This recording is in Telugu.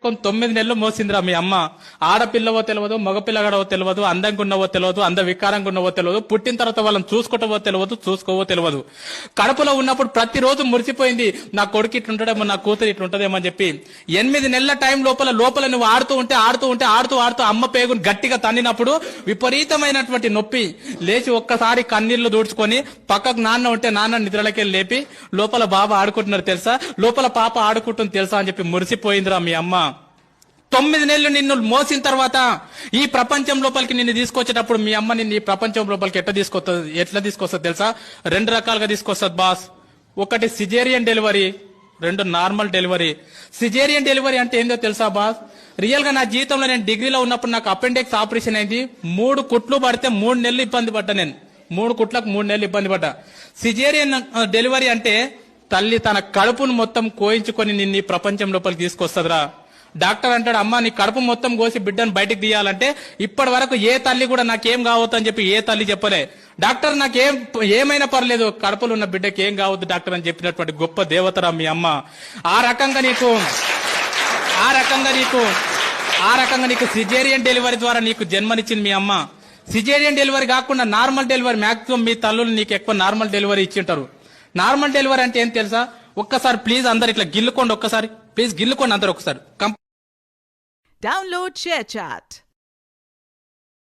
9 నెలలు మోసిందిరా మీ అమ్మ. ఆడపిల్లవో తెలియదు, మగపిల్లగాడవో తెలియదు, అందంగా ఉన్నవో తెలియదు, వికారంగా ఉన్నవో తెలియదు, పుట్టిన తర్వాత వాళ్ళని చూసుకుంటావో తెలియదు, చూసుకోవో తెలియదు. కడుపులో ఉన్నప్పుడు ప్రతిరోజు మురిసిపోయింది, నా కొడుకు ఇట్లుంటాడేమో, నా కూతురు ఇట్లుంటదేమో అని చెప్పి. 8 నెలల టైం లోపల నువ్వు ఆడుతూ ఉంటే అమ్మ పేగును గట్టిగా తన్నినప్పుడు విపరీతమైనటువంటి నొప్పి. లేచి ఒక్కసారి కన్నీళ్లు దూడ్చుకొని పక్కకు నాన్న ఉంటే నాన్న నిద్రలకెళ్ళి లేపి లోపల బాబా ఆడుకుంటున్నారు తెలుసా, లోపల పాప ఆడుకుంటుంది తెలుసా అని చెప్పి మురిసిపోయిందిరా మీ అమ్మ. 9 నెలలు నిన్ను మోసిన తర్వాత ఈ ప్రపంచం లోపలికి నిన్ను తీసుకొచ్చేటప్పుడు మీ అమ్మ నిన్ను ఈ ప్రపంచం లోపలికి ఎట్లా తీసుకొస్తుంది తెలుసా? 2 రకాలుగా తీసుకొస్తుంది బాస్. ఒకటి caesarean delivery, 2 normal delivery. Caesarean delivery అంటే ఏందో తెలుసా బాస్? రియల్ గా నా జీవితంలో నేను డిగ్రీలో ఉన్నప్పుడు నాకు అపెండిక్స్ ఆపరేషన్ అయింది. 3 కుట్లు పడితే 3 నెలలు ఇబ్బంది పడ్డా. నేను 3 కుట్లకు 3 నెలలు ఇబ్బంది పడ్డా. సిజేరియన్ డెలివరీ అంటే తల్లి తన కడుపును మొత్తం కోయించుకొని నిన్ను ఈ ప్రపంచం లోపలికి తీసుకొస్తుందిరా. డాక్టర్ అంటాడు, అమ్మ నీ కడుపు మొత్తం కోసి బిడ్డను బయటకు తీయాలంటే ఇప్పటి వరకు ఏ తల్లి కూడా నాకేం కావద్దు అని చెప్పి ఏ తల్లి చెప్పలే. డాక్టర్ ఏమైనా పర్లేదు, కడుపులో ఉన్న బిడ్డకి ఏం కావద్దు డాక్టర్ అని చెప్పినటువంటి గొప్ప దేవతరా మీ అమ్మ. ఆ రకంగా నీకు సిజేరియన్ డెలివరీ ద్వారా నీకు జన్మనిచ్చింది మీ అమ్మ. సిజేరియన్ డెలివరీ కాకుండా నార్మల్ డెలివరీ మాక్సిమం మీ తల్లులు నీకు ఎక్కువ నార్మల్ డెలివరీ ఇచ్చింటారు. నార్మల్ డెలివరీ అంటే ఏం తెలుసా? ఒక్కసారి ప్లీజ్ అందరు ఇట్లా గిల్లుకోండి, ఒక్కసారి ప్లీజ్ గిల్లుకోండి అందరు ఒకసారి. Download ShareChat.